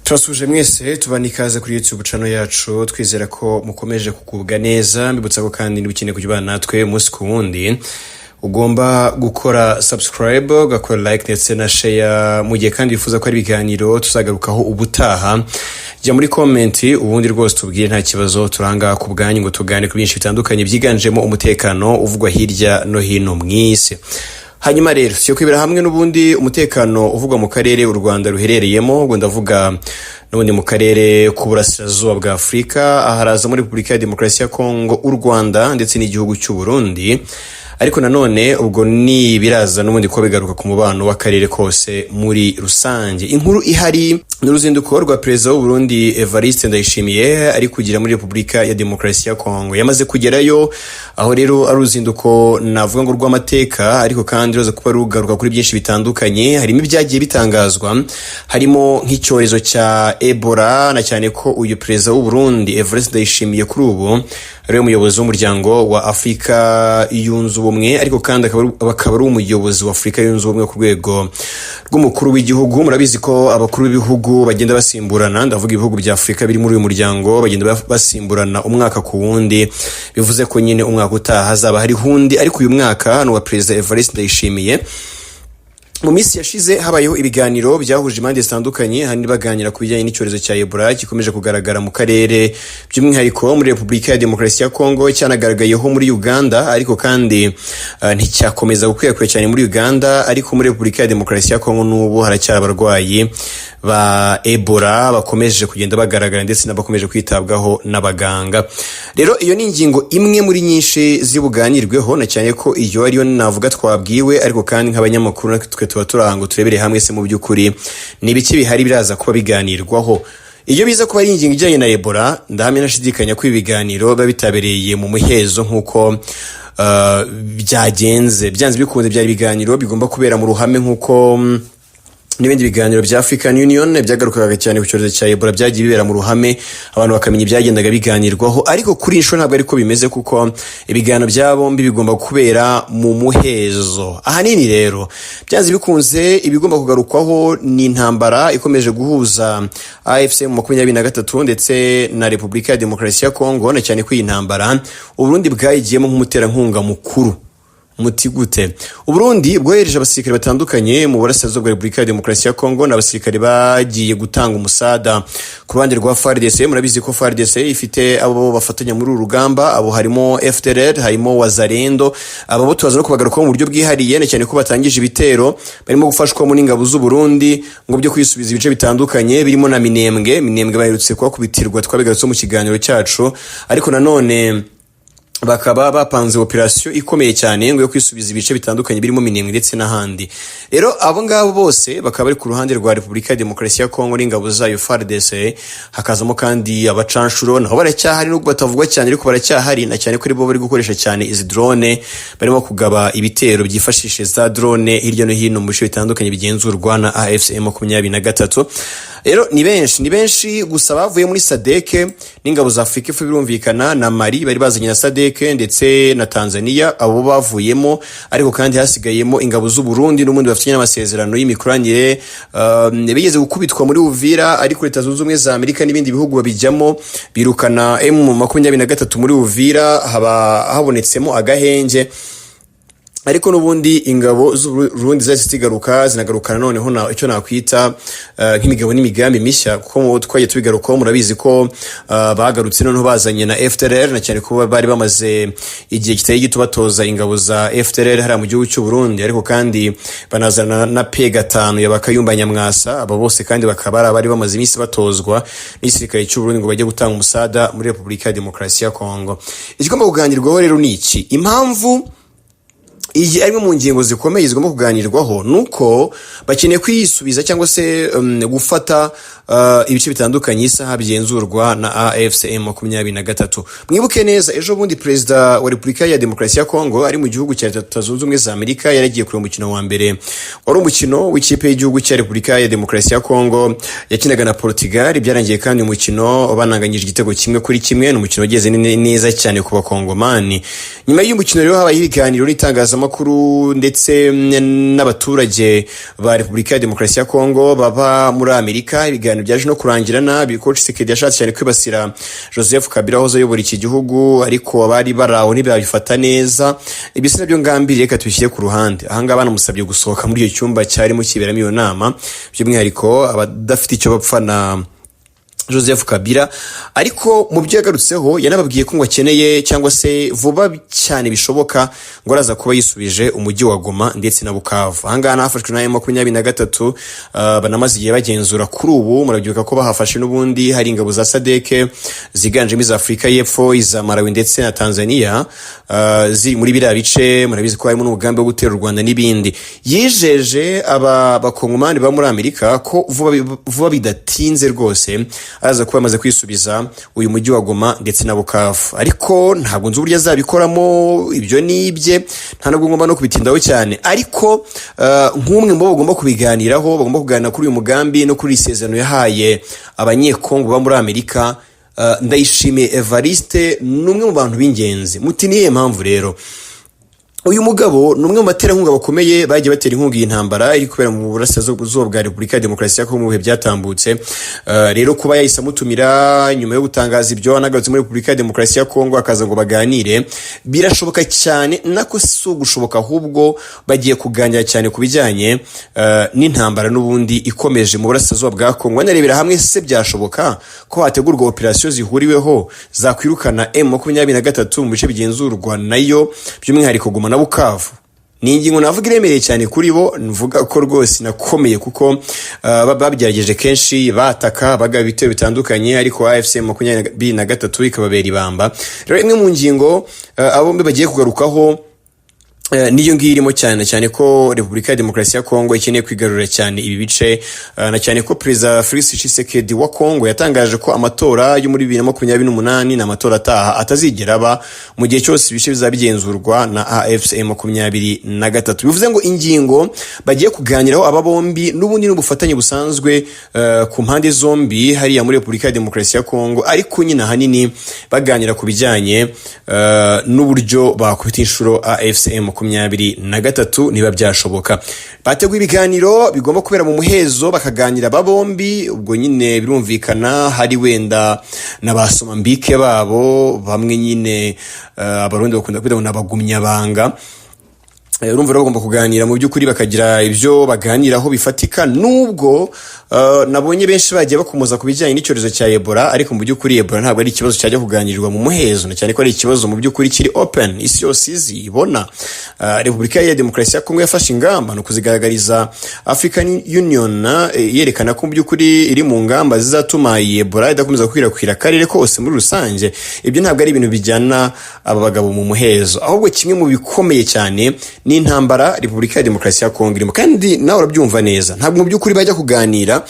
Turasuje mwese tubanikaze kuri YouTube channel yacu twizera ko mukomeje kugubwa neza mbibutsa ko kandi nibukeneye kujyana natwe umunsi ku wundi ugomba gukora subscribe ugakora like ndetse na share mu gihe kandi wifuza ko ari ibiganiro tuzagarukaho ubutaha jya muri comment ubundi rwose tubwire nta kibazo turanga ku bwanyu ngo tugane ku byinshi bitandukanye byiganjemo umutekano uvugwa hirya no hino mwise. Hanyuma rero cyo kwibera hamwe n'ubundi umutekano uvugwa mu karere u Rwanda ruherereyemo ubwo ndavuga n'ubundi mu karere k'uburasirazuba bwa Afrika aharaza muri Repubulika ya Demokarasi ya Congo u Rwanda ndetse n'igihugu cy'u Burundi. Ariko nanone ubwo ni biraza n'ubundi ko bigaruka ku mubano w'akarere kose muri rusange. Inkuru ihari n'uruzinduko rwa Presida w'u Burundi Ndayishimiye ari kugira muri Repubulika ya Demokarasi ya Congo. Yamaze kugerayo aho rero ari uruzinduko navuga ngo rw'amateka ariko kandi roza kuba rugaruka kuri byinshi bitandukanye. Harimo ibyagiye bitangazwa harimo nk'icyorezo cya Ebola na cyane ko uyu Presida w'u Burundi Ndayishimiye kuri ubu ari umuyobozi w'umuryango wa Afrika yunze ubumwe ariko kandi akaba ari umuyobozi wa Afrika yunze ubumwe ku rwego rw'umukuru w'igihugu. Murabizi ko abakuru b'ibihugu bagenda basimburana, ndavuga ibihugu bya Afrika biri muri uyu muryango bagenda basimburana umwaka ku wundi, bivuze ko nyine umwaka utaha hazaba hari hundi ariko uyu mwaka hano wa Presida Ndayishimiye. Mu minsi yashize habayeho ibiganiro byahuje impande zitandukanye hani baganira ku bijyanye n'icyorezo cya Ebola gikomeje kugaragara mu karere by'umwihariko muri Repubulika ya Demokarasi ya Congo cyanagaragayeho muri Uganda ariko kandi nticyakomeza gukwirakwira cyane muri Uganda ariko muri Repubulika ya Demokarasi ya Congo n'ubu haracyari abarwayi ba Ebola bakomeje kugenda bagaragara ndetse n'abakomeje kwitabwaho n'abaganga. Rero iyo ni ingingo imwe muri nyinshi zibuganirweho na cyane ko iyo ariyo navuga twabwiwe ariko kandi nk'abanyamakuru twe tuba turahango turebere hamwe se mu by'ukuri n'ibiki bihari biraza kuba biganirwaho. Iyo biza kuba ari ingingo ijyanye na Ebola ndahamya nashidikanya ko ibiganiro biba bitabereye mu muhezo nkuko byagenze byanze bikunze byari ibiganiro bigomba kubera mu ruhame nkuko n'ibindi biganiro bya African Union byagarukaga cyane ku cyorezo cya Ebola byagiye bibera mu ruhame abantu bakamenya ibyagendaga biganirwaho ariko kuri insho ntabwo ariko bimeze kuko ibiganiro bya bombi bigomba kubera mu muhezo. Ahanini rero byanze bikunze ibigomba kugarukwaho ni intambara ikomeje guhuza AFC mu 2023 ndetse na Repubulika ya Demokarasi ya Congo na cyane ko iyi ntambara u Burundi bwayigiyemo nk'umuterankunga mukuru. Muti gute? Uburundi bwohereje abasirikare batandukanye mu burasirazuba bwa Repubulika ya Demokarasi ya Congo n'abasirikare bagiye gutanga umusada ku ruhande rwa FARDC. Murabizi ko FARDC ifite abo bafatanya muri uru rugamba, abo harimo FDLR, harimo Wazalendo, abo tubaza no kubagaruka mu buryo bwihariye na cyane ko batangije ibitero barimo gufashwa mu n'ingabo z'u Burundi ngo byo kwisubiza ibice bitandukanye birimo na Minembwe baherutse kwa kubitirwa twabigarutse mu kiganiro cyacu ariko nanone bakaba bapanze operation ikomeye cyane ngo yo kwisubiza ibice bitandukanye birimo Minembwe ndetse n'ahandi. Rero abo ngabo bose bakaba bari ku ruhande rwa Repubulika ya Demokarasi ya Congo n'ingabo zayo FARDC, hakazamo kandi abacanshuro naho baracyahari nubwo batavugwa cyane ariko baracyahari na cyane ko ribo bari gukoresha cyane izi drone barimo kugaba ibitero byifashishije za drone hirya no hino mu bice bitandukanye bigenzurwa na AFC M23. Rero ni benshi gusa bavuye muri SADC n'ingabo za Afrika birumvikana na Mali bari bazanye na SADC ndetse na Tanzania abo bavuyemo ariko kandi hasigayemo ingabo z'u Burundi n'umundi bafite n'amasezerano y'imikoranire bigeze gukubitwa muri Uvira ariko Leta Zunze Ubumwe za Amerika n'ibindi bihugu babijyamo birukana M23 muri Uvira habonetsemo agahenge ariko nubundi ingabo z'Urundi zasigaruka zinagarukana noneho na icyo nakwita nk'imigabo n'imigambi mishya kuko mu twaye tubigarukaho murabizi ko bagarutse noneho bazanye na FDLR na cyane ko bari bamaze igihe kitari gito batoza ingabo za FDLR hari mu gihugu cy'u Burundi ariko kandi banazana na P5 y'abakayumba Nyamwasa abo bose kandi bakaba bari bamaze iminsi batozwa n'isirikare cy'u Burundi ngo bajye gutanga umusada muri Repubulika ya Demokarasi ya Congo. Igomba kuganirwaho rero ni iki? Impamvu iyi arimo mu ngingo zikomeye zigomba kuganirwaho nuko bakeneye kwisubiza cyangwa se gufata ibice bitandukanye isaha byenzurwa na AFC M23. Mwibuke neza ejo bundi Presida wa Repubulika ya Demokarasi ya Congo ari mu gihugu cya Leta Zunze Ubumwe za Amerika yaragiye kuri umukino wa mbere wari umukino w'ikipe y'igihugu cya Repubulika ya Demokarasi ya Congo yakinaga na Portugal. Byarangiye kandi umukino bananganyije igitego kimwe kuri kimwe n'umukino wageze neza cyane ku bakongomani. Nyuma y'umukino rero habaye ibiganiro n'itangazamakuru itangazamakuru ndetse n'abaturage ba Repubulika ya Demokarasi ya Congo baba muri Amerika. Ibiganiro byaje no kurangira nabi ko Tshisekedi yashatse cyane kwibasira Joseph Kabila hozo yobora iki gihugu, ariko abari baraho ntibabifata neza. Ibisa nabyo ngambiriye reka tubishyire ku ruhande. Ahanga banamusabye gusohoka muri iyo cyumba cyarimo kiberamo iyo nama, by'umwihariko abadafite icyo bapfa na Joseph Kabila. Ariko mu byo yagarutseho yanababwiye ko ngo akeneye cyangwa se vuba cyane bishoboka ngo araza kuba yisubije umujyi wa Goma ndetse na Bukavu. Ahanga hafashwe na M23 banamaze igihe bagenzura kuri ubu. Murabyibuka ko bahafashe n'ubundi hari ingabo za SADC ziganjemo iz Afrika y'Epfo, iza Malawi ndetse na Tanzania ziri muri biriya bice. Murabizi ko harimo n'umugambi wo gutera u Rwanda n'ibindi. Yijeje aba bakongomani ba muri Amerika ko vuba bidatinze rwose araza kuba amaze kwisubiza uyu mujyi wa Goma ndetse na Bukavu. Ariko ntabwo nzi uburyo azabikoramo, ibyo nibye nta nubwo ngomba no kubitindaho cyane. Ariko nk'umwe mu bo bagomba kubiganiraho, bagomba kuganira kuri uyu mugambi no kuri isezerano yahaye abanyekongo ba muri Amerika, Ndayishimiye Evariste n'umwe mu bantu b'ingenzi. Muti niye mpamvu rero uyu mugabo numwe mu baterankunga bakomeye bagiye batera inkunga y'intambara iri kubera mu burasirazuba bwa Repubulika ya Demokarasi ya Kongo mu bihe byatambutse. Rero kuba yahise amutumira nyuma yo gutangaza ibyo anagarutse muri Repubulika ya Demokarasi ya Kongo akaza ngo baganire, birashoboka cyane nako si gushoboka, ahubwo bagiye kuganira cyane ku bijyanye n'intambara n'ubundi ikomeje mu burasirazuba bwa Kongo. Banarebera hamwe se byashoboka ko hategurwa operasiyo zihuriweho za kwirukana M23 mu bice bigenzurwa nayo, by'umwihariko Goma na Bukavu. Ni ingingo navuga iremereye cyane kuri bo, nvuga ko rwose nakomeye kuko babigerageje kenshi, bataka bagaba ibitero bitandukanye, ariko AFC M23 ikababera ibamba. Rero imwe mu ngingo abo mbe bagiye kugarukaho niyo ngiyo irimo cyane ko Repubulika ya Demokarasi ya Kongo ikeneye kwigarurira cyane ibi bice, na cyane ko Perezida Felix Tshisekedi wa Kongo yatangaje ko amatora yo muri 2028 n'amatora ataha atazigera aba mu gihe cyose ibice bizabigenzurwa na AFC M23. Bivuze ngo ingingo bagiye kuganiraho aba bombi n'ubundi n'ubufatanye busanzwe ku mpande zombi hariya muri Repubulika ya Demokarasi ya Kongo, ariko nyine hanini baganira ku bijyanye n'uburyo bakubita inshuro AFC M23 niba byashoboka. Bateguye ibiganiro bigomba kubera mu muhezo, bakaganira babombi. Ubwo nyine birumvikana hari wenda n'abasoma mbike babo bamwe nyine abarundi bakunda kwita n'abagumya banga. Urumva bagomba kuganira mu by'ukuri bakagira ibyo baganiraho bifatika, nubwo nabonye benshi bagiye bakomoza ku bijyanye n'icyorezo cya Ebola, ariko mu by'ukuri Ebola ntabwo ari ikibazo cyajya kuganirirwa mu muhezo, cyane ko ari ikibazo mu by'ukuri kiri open, isi yose izi ibona. Repubulika ya Demokarasi ya Kongo yafashe ingamba no kuzigaragariza African Union, yerekana ko mu by'ukuri iri mu ngamba zizatuma Ebola idakomeza kwirakwira akarere kose muri rusange. Ibyo ntabwo ari ibintu bijyana aba bagabo mu muhezo, ahubwo kimwe mu bikomeye cyane ni intambara Repubulika ya Demokarasi ya Kongo irimo. Kandi nawe urabyumva neza, ntabwo mu by'ukuri bajya kuganira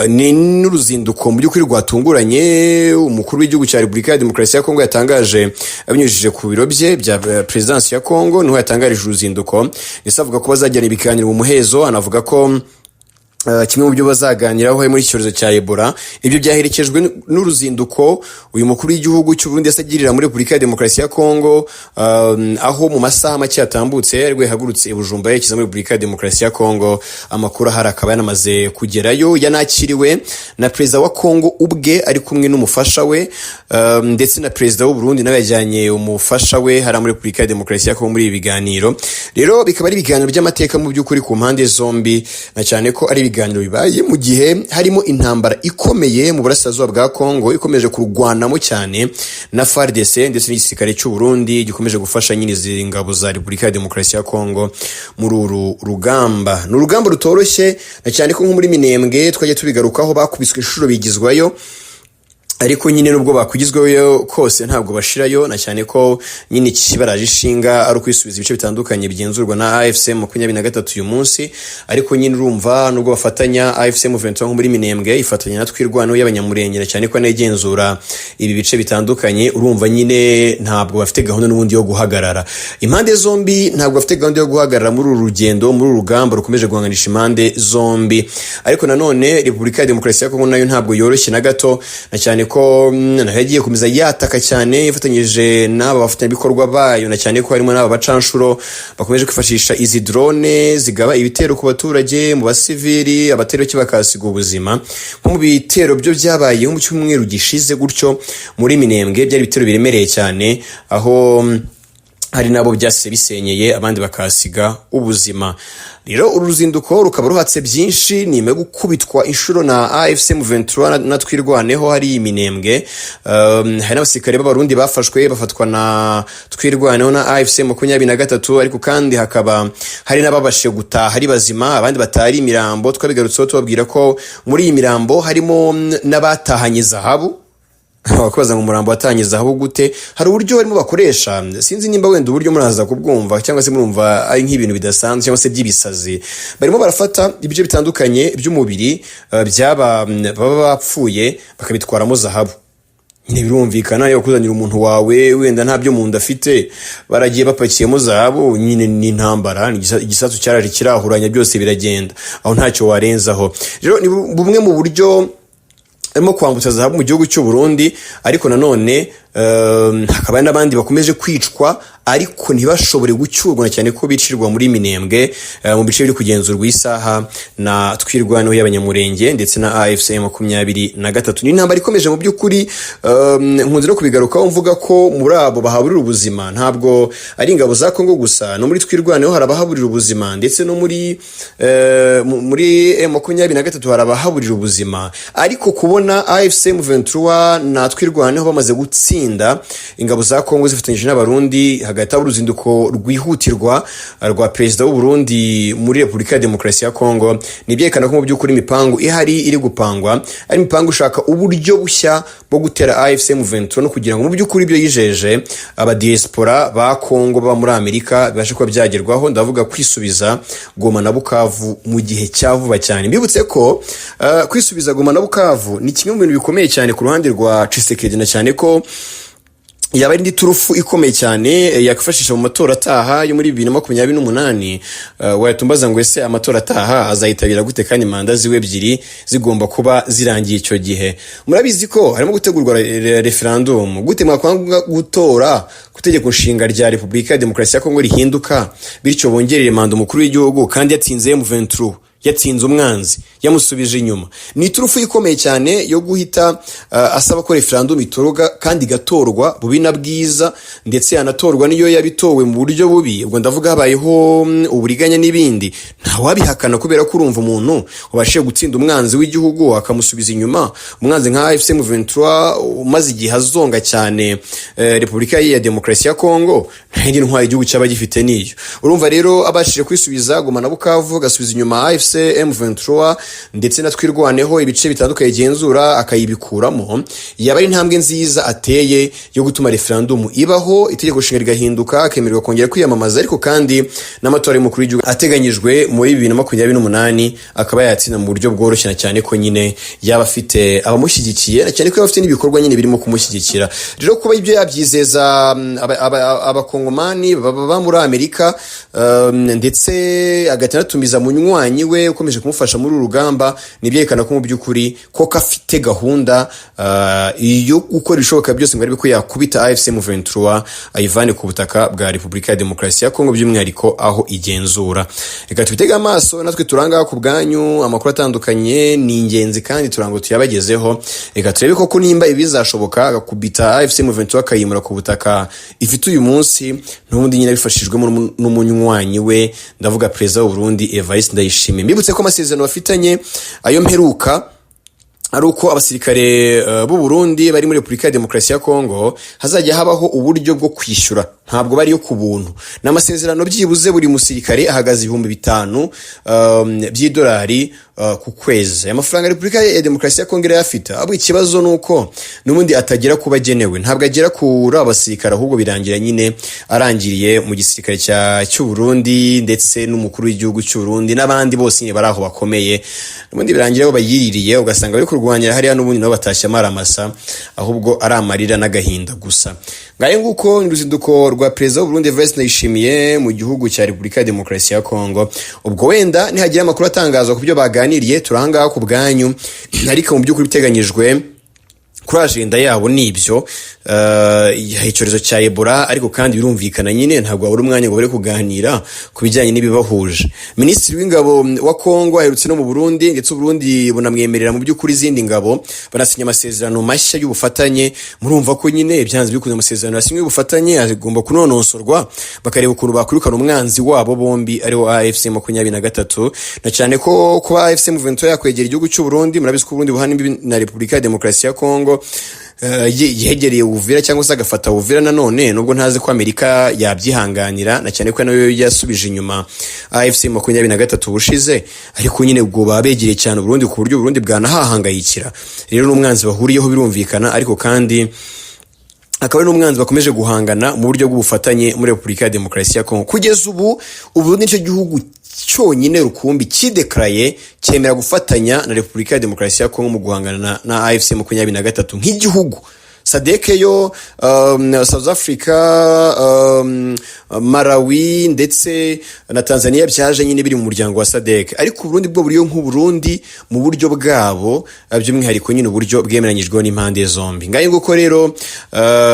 ni n'uruzinduko mu by'ukuri rwatunguranye umukuru w'igihugu cya Repubulika ya Demokarasi ya Kongo yatangaje abinyujije ku biro bye bya Presidence ya Kongo. Niho yatangarije uruzinduko, ndetse avuga ko bazajyana ibiganiro mu muhezo. Anavuga ko kimwe mu byo bazaganiraho muri icyorezo cya Ebola, ibyo byaherekejwe n'uruzinduko uyu mukuru w'igihugu cy'u Burundi asagirira muri Repubulika ya Demokarasi ya Kongo, aho mu masaha make yatambutse rwe hagurutse Bujumbura yekiza muri Repubulika ya Demokarasi ya Kongo. Amakuru ahari akaba yanamaze kugerayo, yanakiriwe na Perezida wa Kongo ubwe ari kumwe n'umufasha we, ndetse na Perezida w'u Burundi nawe yajyanye umufasha we hari muri Repubulika ya Demokarasi ya Kongo muri ibi biganiro. Rero bikaba ari ibiganiro by'amateka mu by'ukuri ku mpande zombi, na cyane ko ari ibiganiro bibaye mu gihe harimo intambara ikomeye mu burasirazuba bwa Kongo ikomeje kurwanamo cyane na FARDC ndetse n'igisirikare cy'u Burundi gikomeje gufasha nyine izi ngabo za Repubulika ya Demokarasi ya Kongo muri uru rugamba. Ni urugamba rutoroshye, na cyane ko nko muri Minembwe twagiye tubigarukaho bakubiswe inshuro bigizwayo, ariko nyine nubwo bakugizweyo kose ntabwo bashirayo, na cyane ko nyine kibaraje ishinga ari kwisubiza ibice bitandukanye bigenzurwa na AFC M23 uyu munsi. Ariko nyine urumva nubwo bafatanya AFC M23 muri Minembwe ifatanya na Twirwano y'abanyamurengera, cyane ko anegenzura ibi bice bitandukanye. Urumva nyine ntabwo bafite gahunda n'ubundi yo guhagarara. Impande zombi ntabwo bafite gahunda yo guhagarara muri uru rugendo, muri urugamba rukomeje guhanganisha impande zombi. Ariko nanone Repubulika ya Demokarasi ya Kongo nayo ntabwo yoroshye na gato, na cyane ko yagiye kumeza yataka cyane ifatanyije n'aba bafatanyabikorwa bayo, na cyane ko harimo n'aba bacanshuro bakomeje kwifashisha izi drone zigaba ibitero ku baturage, mu basivili, abatero bakasiga ubuzima. Nko mu bitero byo byabaye mu cyumweru gishize gutyo muri Minembwe, byari ibitero biremereye cyane, aho hari nabo byase bisenyeye abandi bakasiga ubuzima. Rero uruzinduko rukaba ruhatse byinshi, nime gukubitwa inshuro na AFC M23 na Twirwaneho hari Minembwe. Hari n'abasirikare b'Abarundi bafashwe bafatwa na Twirwaneho na AFC 23, ariko kandi hakaba hari n'ababashe gutaha ari bazima, abandi batari imirambo. Twabigarutseho tubabwira ko muri iyi mirambo harimo n'abatahanye zahabu. Abakoza mu murambo watangiza aho gute, hari uburyo barimo bakoresha, sinzi nimba wenda uburyo muraza kubwumva cyangwa se murumva ari nk'ibintu bidasanzwe cyangwa se by'ibisazi. Barimo barafata ibice bitandukanye by'umubiri byaba baba bapfuye bakabitwaramo zahabu. Nyine birumvikana yo kuzanira umuntu wawe wenda nta byo mu nda afite, baragiye bapakiyemo zahabu, nyine ni intambara, igisatu cyaraje kirahuranya byose biragenda, aho ntacyo warenzaho. Rero ni bumwe mu buryo arimo kwambutsa zahabu mu gihugu cy'u Burundi, ariko nanone hakaba n'abandi bakomeje kwicwa ariko ntibashobore gucyurwa, cyane ko bicirwa muri Minembwe mu bice biri kugenzurwa isaha na Twirwaneho y'abanyamurenge ndetse na AFC 23. Ni intambara ikomeje mu by'ukuri. Nkunze no kubigarukaho mvuga ko muri abo bahaburira ubuzima ntabwo ari ingabo za Congo gusa, no muri Twirwaneho hari abahaburira ubuzima, ndetse no muri M23 hari abahaburira ubuzima. Ariko kubona AFC 23 na Twirwaneho bamaze gutsinda ingabo za Congo zifatanyije n'Abarundi, hagati y'uruzinduko rwihutirwa rwa Presida w'u Burundi muri Repubulika ya Demokarasi ya Congo, nibyerekana ko mu by'ukuri imipango ihari iri gupangwa ari imipango ushaka uburyo bushya bwo gutera AFC M23 no kugira ngo mu by'ukuri ibyo yijeje abadiaspora ba Congo baba muri Amerika bibashe kuba byagerwaho. Ndavuga kwisubiza Goma na Bukavu mu gihe cya vuba cyane. Mbibutse ko kwisubiza Goma na Bukavu ni kimwe mu bintu bikomeye cyane ku ruhande rwa Tshisekedi, na cyane ko yaba indi turufu ikomeye cyane yakufashisha mu matora ataha yo muri 2028. Wayatumbaza ngo ese amatora ataha azayitabira gute kandi manda ziwe ebyiri zigomba kuba zirangiye icyo gihe. Murabizi ko harimo gutegurwa referendum gute mwakwanga gutora kutegeka nshinga rya Repubulika ya Demokarasi ya Kongo rihinduka, bityo bongerere manda umukuru w'igihugu kandi yatsinze M23, yatsinze umwanzi, yamusubije inyuma. Ni turufu ikomeye cyane yo guhita asaba ko referendum itoroga kandi gatorwa bubi na bwiza, ndetse yanatorwa niyo yabitowe mu buryo bubi. Ubwo ndavuga habayeho uburiganya n'ibindi, nta wabihakana kubera ko urumva umuntu ubashije gutsinda umwanzi w'igihugu akamusubiza inyuma. Umwanzi nka AFC M23 umaze igihe azonga cyane Repubulika ya Demokarasi ya Kongo, nta ntwari igihugu cyaba gifite niyo. Urumva rero abashije kwisubiza Goma na Bukavu, gasubiza inyuma AFC M23 ndetse na Twirwaneho ibice bitandukanye igenzura akayibikuramo, yaba ari intambwe nziza ateye yo gutuma referendum ibaho, itegeko nshinga rigahinduka, akemererwa kongera kwiyamamaza. Ariko kandi n'amatora y'umukuru w'igihugu ateganyijwe muri 2028 akaba yatsinda mu buryo bworoshye, cyane ko nyine yaba afite abamushyigikiye, na cyane ko yaba afite n'ibikorwa nyine birimo kumushyigikira. Rero kuba ibyo yabyizeza abakongomani baba muri Amerika, ndetse agatanatumiza munywanyi we ukomeje kumufasha muri urugamba, nibyerekana ko mu by'ukuri ko kafite gahunda yo gukora ishoboka byose ngo arebe ko yakubita AFC M23 ayivane ku butaka bwa Repubulika ya Demokarasi ya Kongo, by'umwihariko aho igenzura. Reka tubitega amaso natwe turanga ku bwanyu, amakuru atandukanye ni ingenzi kandi turango tuyabagezeho. Reka turebe ko nimba ibizashoboka agakubita AFC M23 akayimura ku butaka ifite uyu munsi, n'ubundi nyine bifashijwemo n'umunywanyi we, ndavuga Presida w'u Burundi Ndayishimiye. Mbibutse ko amasezerano bafitanye ayo mperuka ari uko abasirikare b'u Burundi bari muri Repubulika ya Demokarasi ya Kongo hazajya habaho uburyo bwo kwishyura, ntabwo bari yo ku buntu. N'amasezerano byibuze buri musirikare ahagaze $1000 by'idolari ku kwezi. Amafaranga Repubulika ya Demokarasi ya Kongo yafite, abo ikibazo nuko n'ubundi atagera kubagenewe, ntabwo agera kuri abasirikare, ahubwo birangira nyine arangiriye mu gisirikare cy'u Burundi ndetse n'umukuru w'igihugu cy'u Burundi n'abandi bose nyine baraho bakomeye. N'ubundi birangira aho bayiririye ugasanga bari kurwanya hariya, n'ubundi nabo batashya maramasa, ahubwo ari amarira n'agahinda gusa. Ngaye nguko n'uruzinduko rwa Presida w'u Burundi Ndayishimiye mu gihugu cya Repubulika ya Demokarasi ya Kongo. Ubwo wenda nihagira amakuru atangazwa ku byo baganiriye turanga ku bwanyu, ariko mu by'ukuri biteganyijwe kuri agenda yabo nibyo icyorezo cya Ebola, ariko kandi birumvikana nyine ntabwo babura umwanya ngo bari kuganira ku bijyanye n'ibibahuje. Minisitiri w'ingabo wa Congo aherutse no mu Burundi, ndetse Burundi bunamwemerera mu by'ukuri izindi ngabo, banasinya amasezerano mashya y'ubufatanye. Murumva ko nyine byanze bikuze amasezerano yasinywe y'ubufatanye agomba kunonosorwa, bakareba ukuntu bakwirukana umwanzi wabo bombi ariwo AFC 23, na cyane ko kuba AFC M23 yakwegera igihugu cy'u Burundi. Murabizi ko Burundi buhana imbibi na Repubulika ya Demokarasi ya Congo, yegereye Uvira cyangwa se agafata Uvira. Nanone nubwo ntazi ko Amerika yabyihanganira, na cyane ko nayo yasubije inyuma AFC 23 bushize, ariko nyine ubwo babegereye cyane Burundi ku buryo Burundi bwanahahangayikira. Rero n'umwanzi bahuriyeho birumvikana, ariko kandi akaba ari n'umwanzi bakomeje guhangana mu buryo bw'ubufatanye muri Repubulika ya Demokarasi ya Congo. Kugeza ubu Burundi nicyo gihugu cyonyine rukumbi kideclare cyemera gufatanya na Repubulika ya Demokarasi ya Congo mu guhangana na AFC 23 nk'igihugu. SADC yo South Africa, Malawi ndetse na Tanzania byaje nyine biri mu muryango wa SADC, ariko Burundi bwo buriyo nk'Uburundi mu buryo bwabo, by'umwihariko nyine uburyo bwemeranyijwe n'impande zombi. Ngaye nguko rero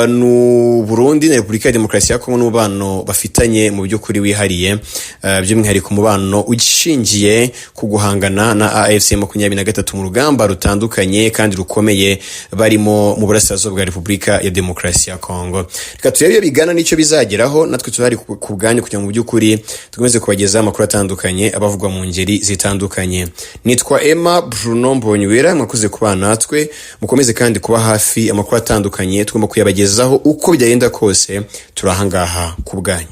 nu Burundi na Repubulika ya Demokarasi ya Congo n'umubano bafitanye mu by'ukuri wihariye, by'umwihariko umubano ugishingiye ku guhangana na AFC 23 mu rugamba rutandukanye kandi rukomeye barimo mu burasirazuba bwa Repubulika ya Demokarasi ya Congo. Reka turebe bigana nicyo bizageraho, natwe tuzari ku bwanyu kugira mu by'ukuri tukomeze kubagezaho amakuru atandukanye abavugwa mu ngeri zitandukanye. Nitwa Emma Bruno Mbonywera, mwakoze kubana natwe, mukomeze kandi kuba hafi amakuru atandukanye tugomba kuyabagezaho uko byagenda kose, turahangaha ku bwanyu.